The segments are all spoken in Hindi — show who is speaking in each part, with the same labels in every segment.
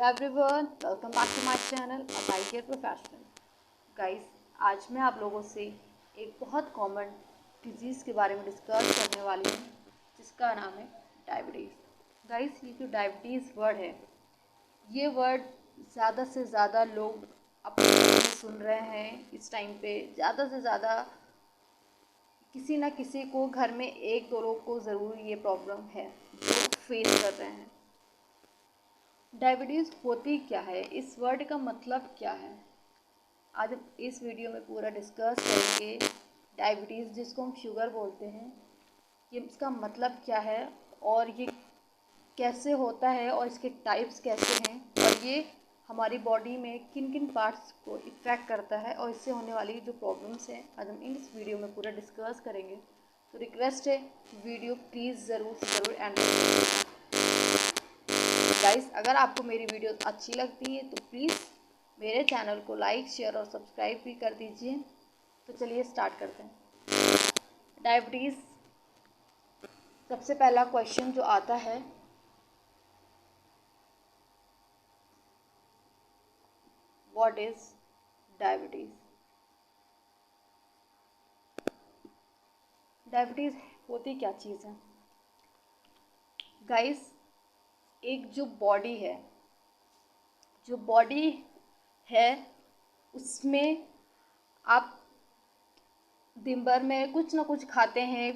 Speaker 1: everyone, welcome back to my channel A Eye Care Professional. Guys, आज मैं आप लोगों से एक बहुत कॉमन डिजीज़ के बारे में डिस्कस करने वाली हूँ जिसका नाम है डायबिटीज़। गाइस, ये जो डायबिटीज़ वर्ड है, ये वर्ड ज़्यादा से ज़्यादा लोग अपने में सुन रहे हैं। इस टाइम पे ज़्यादा से ज़्यादा किसी ना किसी को घर में एक दो लोग को ज़रूर ये प्रॉब्लम है जो फेस कर रहे हैं। डायबिटीज़ होती क्या है, इस वर्ड का मतलब क्या है, आज हम इस वीडियो में पूरा डिस्कस करेंगे। डायबिटीज़ जिसको हम शुगर बोलते हैं, ये इसका मतलब क्या है और ये कैसे होता है और इसके टाइप्स कैसे हैं और ये हमारी बॉडी में किन किन पार्ट्स को इफ़ेक्ट करता है और इससे होने वाली जो प्रॉब्लम्स हैं, आज हम इस वीडियो में पूरा डिस्कस करेंगे। तो रिक्वेस्ट है, वीडियो प्लीज़ ज़रूर से ज़रूर एंड तक देखिएगा। गाइस, अगर आपको मेरी वीडियो अच्छी लगती है तो प्लीज़ मेरे चैनल को लाइक, शेयर और सब्सक्राइब भी कर दीजिए। तो चलिए स्टार्ट करते हैं। डायबिटीज़, सबसे पहला क्वेश्चन जो आता है, व्हाट इज़ डायबिटीज़। डायबिटीज़ होती क्या चीज़ है। गाइस, एक जो बॉडी है उसमें आप दिन भर में कुछ ना कुछ खाते हैं।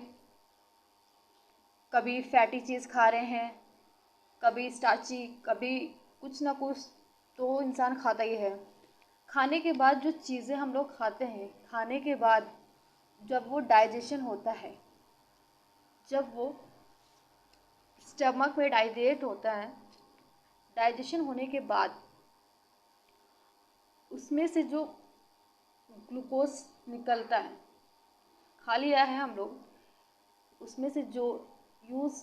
Speaker 1: कभी फैटी चीज़ खा रहे हैं, कभी स्टार्ची, कभी कुछ ना कुछ तो इंसान खाता ही है। खाने के बाद जो चीज़ें हम लोग खाते हैं, खाने के बाद जब वो डाइजेशन होता है, जब वो स्टमक में डाइजेट होता है, डाइजेशन होने के बाद उसमें से जो ग्लूकोज निकलता है, खा लिया है हम लोग, उसमें से जो यूज़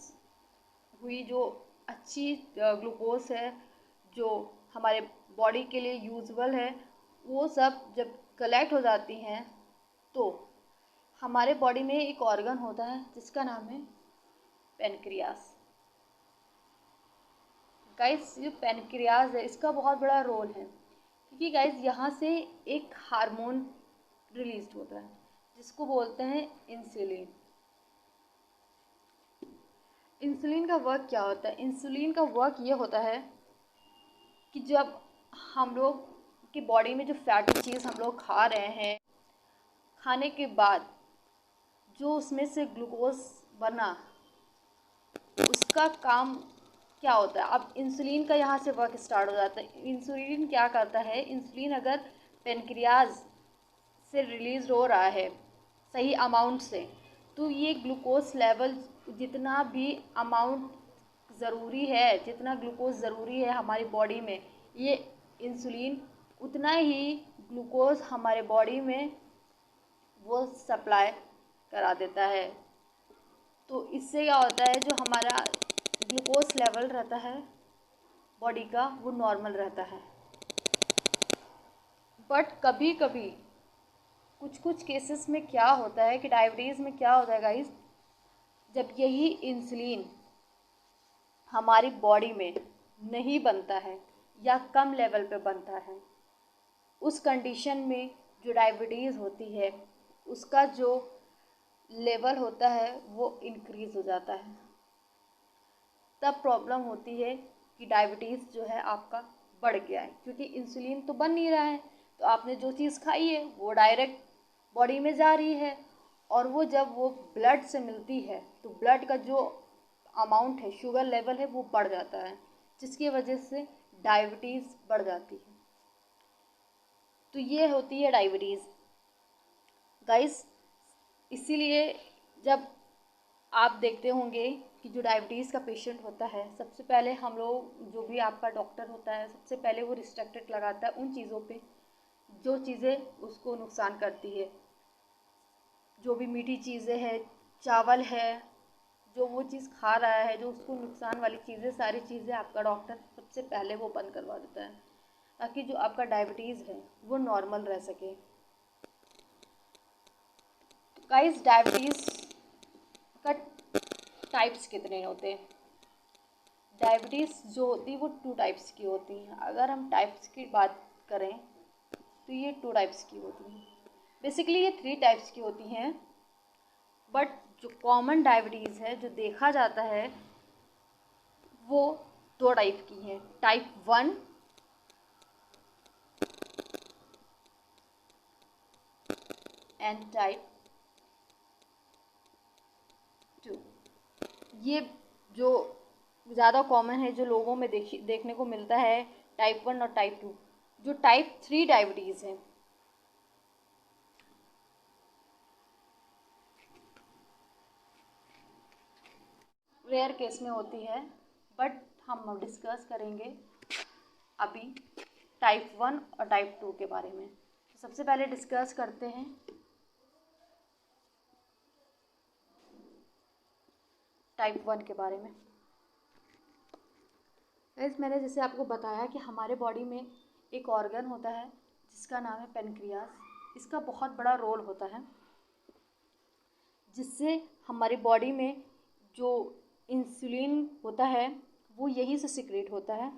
Speaker 1: हुई जो अच्छी ग्लूकोज है जो हमारे बॉडी के लिए यूजबल है, वो सब जब कलेक्ट हो जाती हैं तो हमारे बॉडी में एक ऑर्गन होता है जिसका नाम है पेनक्रियास। गाइस, ये पेनक्रियास है, इसका बहुत बड़ा रोल है क्योंकि गाइस यहाँ से एक हार्मोन रिलीज होता है जिसको बोलते हैं इंसुलिन। इंसुलिन का वर्क क्या होता है। इंसुलिन का वर्क ये होता है कि जब हम लोग की बॉडी में जो फैटी चीज़ हम लोग खा रहे हैं, खाने के बाद जो उसमें से ग्लूकोज बना, उसका काम क्या होता है। अब इंसुलिन का यहाँ से वर्क स्टार्ट हो जाता है। इंसुलिन क्या करता है, इंसुलिन अगर पेनक्रियाज से रिलीज हो रहा है सही अमाउंट से, तो ये ग्लूकोज लेवल जितना भी अमाउंट ज़रूरी है, जितना ग्लूकोज ज़रूरी है हमारी बॉडी में, ये इंसुलिन उतना ही ग्लूकोज हमारे बॉडी में वो सप्लाई करा देता है। तो इससे क्या होता है, जो हमारा ग्लूकोज लेवल रहता है बॉडी का, वो नॉर्मल रहता है। बट कभी कभी कुछ केसेस में क्या होता है कि डायबिटीज़ में क्या होता है गाइस, जब यही इंसुलिन हमारी बॉडी में नहीं बनता है या कम लेवल पे बनता है, उस कंडीशन में जो डायबिटीज़ होती है उसका जो लेवल होता है वो इंक्रीज़ हो जाता है। तब प्रॉब्लम होती है कि डायबिटीज़ जो है आपका बढ़ गया है, क्योंकि इंसुलिन तो बन नहीं रहा है। तो आपने जो चीज़ खाई है वो डायरेक्ट बॉडी में जा रही है और वो जब वो ब्लड से मिलती है तो ब्लड का जो अमाउंट है, शुगर लेवल है, वो बढ़ जाता है, जिसकी वजह से डायबिटीज़ बढ़ जाती है। तो ये होती है डायबिटीज़ गाइस। इसीलिए जब आप देखते होंगे कि जो डायबिटीज़ का पेशेंट होता है, सबसे पहले हम लोग, जो भी आपका डॉक्टर होता है, सबसे पहले वो रिस्ट्रिक्टेड लगाता है उन चीज़ों पे जो चीज़ें उसको नुकसान करती है। जो भी मीठी चीज़ें हैं, चावल है, जो वो चीज़ खा रहा है जो उसको नुकसान वाली चीज़ें, सारी चीज़ें आपका डॉक्टर सबसे पहले वो बंद करवा देता है ताकि जो आपका डायबिटीज़ है वो नॉर्मल रह सके। गाइस, डायबिटीज़ का टाइप्स कितने होते हैं। डायबिटीज़ जो होती है वो 2 टाइप्स की होती हैं। अगर हम टाइप्स की बात करें तो ये 2 टाइप्स की होती हैं। बेसिकली ये 3 टाइप्स की होती हैं, बट जो कॉमन डायबिटीज़ है जो देखा जाता है वो 2 टाइप की है, टाइप 1 एंड टाइप 2। ये जो ज़्यादा कॉमन है, जो लोगों में देखने को मिलता है, टाइप 1 और टाइप 2। जो टाइप 3 डायबिटीज़ है रेयर केस में होती है, बट हम डिस्कस करेंगे अभी टाइप 1 और टाइप 2 के बारे में। तो सबसे पहले डिस्कस करते हैं टाइप 1 के बारे में। गाइस, मैंने जैसे आपको बताया कि हमारे बॉडी में एक ऑर्गन होता है जिसका नाम है पेनक्रियास। इसका बहुत बड़ा रोल होता है, जिससे हमारी बॉडी में जो इंसुलिन होता है वो यहीं से सिक्रेट होता है,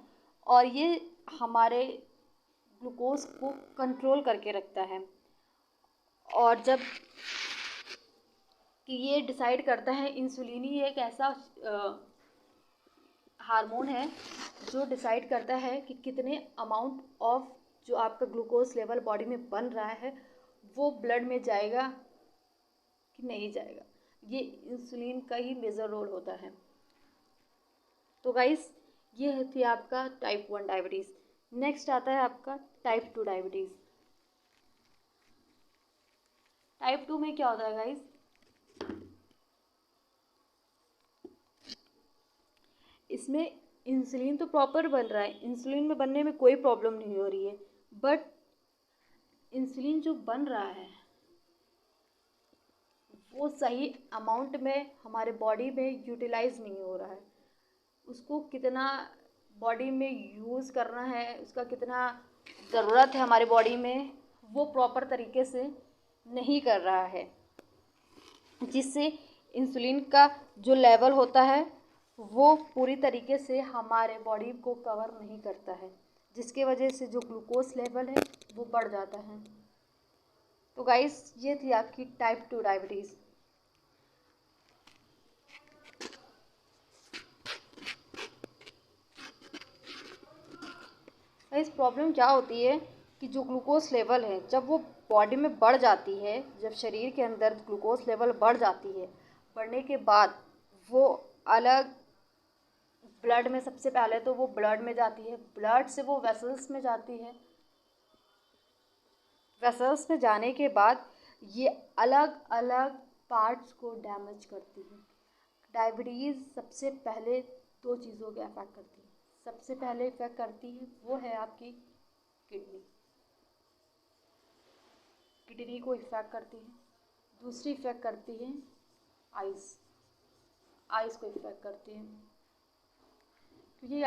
Speaker 1: और ये हमारे ग्लूकोज को कंट्रोल करके रखता है। और जब कि ये डिसाइड करता है, इंसुलिन ही एक ऐसा हार्मोन है जो डिसाइड करता है कि कितने अमाउंट ऑफ जो आपका ग्लूकोज लेवल बॉडी में बन रहा है वो ब्लड में जाएगा कि नहीं जाएगा। ये इंसुलिन का ही मेजर रोल होता है। तो गाइस, ये थी आपका टाइप 1 डायबिटीज़। नेक्स्ट आता है आपका टाइप 2 डायबिटीज़। टाइप 2 में क्या होता है गाइस, इसमें इंसुलिन तो प्रॉपर बन रहा है, इंसुलिन में बनने में कोई प्रॉब्लम नहीं हो रही है, बट इंसुलिन जो बन रहा है वो सही अमाउंट में हमारे बॉडी में यूटिलाइज नहीं हो रहा है। उसको कितना बॉडी में यूज़ करना है, उसका कितना ज़रूरत है हमारे बॉडी में, वो प्रॉपर तरीके से नहीं कर रहा है, जिससे इंसुलिन का जो लेवल होता है वो पूरी तरीके से हमारे बॉडी को कवर नहीं करता है, जिसके वजह से जो ग्लूकोज लेवल है वो बढ़ जाता है। तो गाइस, ये थी आपकी टाइप 2 डायबिटीज़। इस प्रॉब्लम क्या होती है कि जो ग्लूकोज लेवल है जब वो बॉडी में बढ़ जाती है, जब शरीर के अंदर ग्लूकोज लेवल बढ़ जाती है, बढ़ने के बाद वो अलग ब्लड में, सबसे पहले तो वो ब्लड में जाती है, ब्लड से वो वेसल्स में जाती है, वेसल्स में जाने के बाद ये अलग अलग पार्ट्स को डैमेज करती है। डायबिटीज़ सबसे पहले 2 चीज़ों को अफेक्ट करती है। सबसे पहले इफेक्ट करती है वो है आपकी किडनी, किडनी को इफेक्ट करती है। दूसरी इफेक्ट करती है आइस, आइस को इफेक्ट करती है, क्योंकि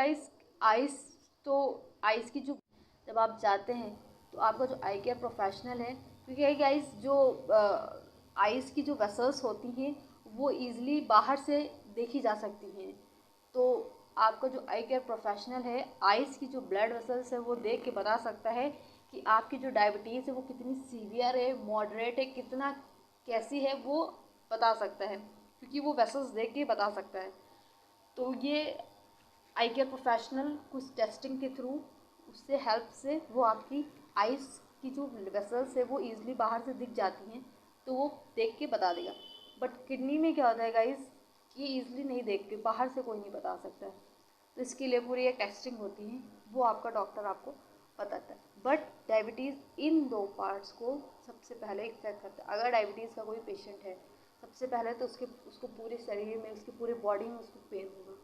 Speaker 1: आइस तो आइस की जो, जब आप जाते हैं तो आपका जो आई केयर प्रोफेशनल है, क्योंकि गाइस जो आइस की जो वेसल्स होती हैं वो ईज़िली बाहर से देखी जा सकती हैं। तो आपका जो आई केयर प्रोफेशनल है आइस की जो ब्लड वेसल्स है वो देख के बता सकता है कि आपकी जो डायबिटीज़ है वो कितनी सीवियर है, मॉडरेट है, कितना कैसी है, वो बता सकता है, क्योंकि वो वेसल्स देख के बता सकता है। तो ये आई केयर प्रोफेशनल कुछ टेस्टिंग के थ्रू, उससे हेल्प से वो आपकी आइस की जो वेसल्स है वो ईजिली बाहर से दिख जाती हैं, तो वो देख के बता देगा। बट किडनी में क्या होता है गाइस, ये ईजिली नहीं देख के, बाहर से कोई नहीं बता सकता है, तो इसके लिए पूरी एक टेस्टिंग होती है, वो आपका डॉक्टर आपको बताता है। बट डायबिटीज़ इन 2 पार्ट्स को सबसे पहले इफेक्ट करता है। अगर डायबिटीज़ का कोई पेशेंट है, सबसे पहले तो उसको पूरे शरीर में, उसकी पूरी बॉडी में उसको पेन होगा।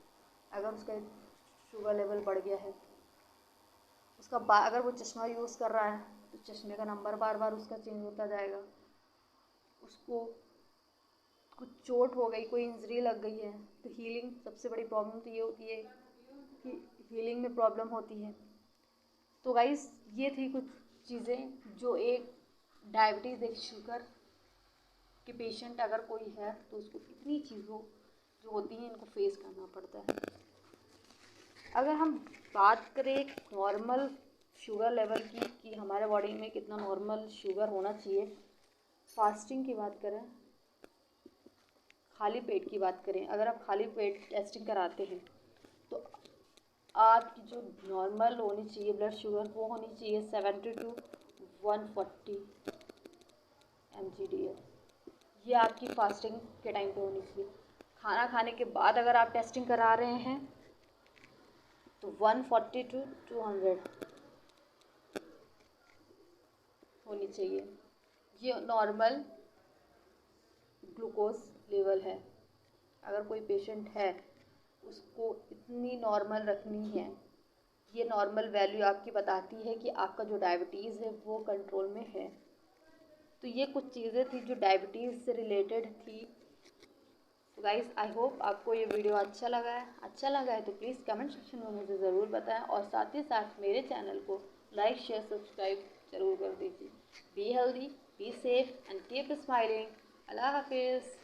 Speaker 1: अगर उसका शुगर लेवल बढ़ गया है, उसका अगर वो चश्मा यूज़ कर रहा है तो चश्मे का नंबर बार बार उसका चेंज होता जाएगा। उसको कुछ चोट हो गई, कोई इंजरी लग गई है, तो हीलिंग, सबसे बड़ी प्रॉब्लम तो ये होती है कि हीलिंग में प्रॉब्लम होती है। तो गाइस, ये थी कुछ चीज़ें जो एक डायबिटीज़, एक शुगर के पेशेंट अगर कोई है तो उसको इतनी चीज़ों जो होती हैं इनको फेस करना पड़ता है। अगर हम बात करें एक नॉर्मल शुगर लेवल की कि हमारे बॉडी में कितना नॉर्मल शुगर होना चाहिए, फास्टिंग की बात करें, खाली पेट की बात करें, अगर आप खाली पेट टेस्टिंग कराते हैं तो आपकी जो नॉर्मल होनी चाहिए ब्लड शुगर वो होनी चाहिए 70 to 140 mgdl। ये आपकी फास्टिंग के टाइम पे होनी चाहिए। खाना खाने के बाद अगर आप टेस्टिंग करा रहे हैं तो 140 to 200 होनी चाहिए। ये नॉर्मल ग्लूकोज लेवल है। अगर कोई पेशेंट है उसको इतनी नॉर्मल रखनी है। ये नॉर्मल वैल्यू आपकी बताती है कि आपका जो डायबिटीज़ है वो कंट्रोल में है। तो ये कुछ चीज़ें थी जो डायबिटीज़ से रिलेटेड थी। तो गाइस आई होप आपको ये वीडियो अच्छा लगा है तो प्लीज़ कमेंट सेक्शन में मुझे ज़रूर बताएं और साथ ही साथ मेरे चैनल को लाइक शेयर सब्सक्राइब जरूर कर दीजिए। Be healthy, be safe and keep smiling. अल्लाह हाफिज़।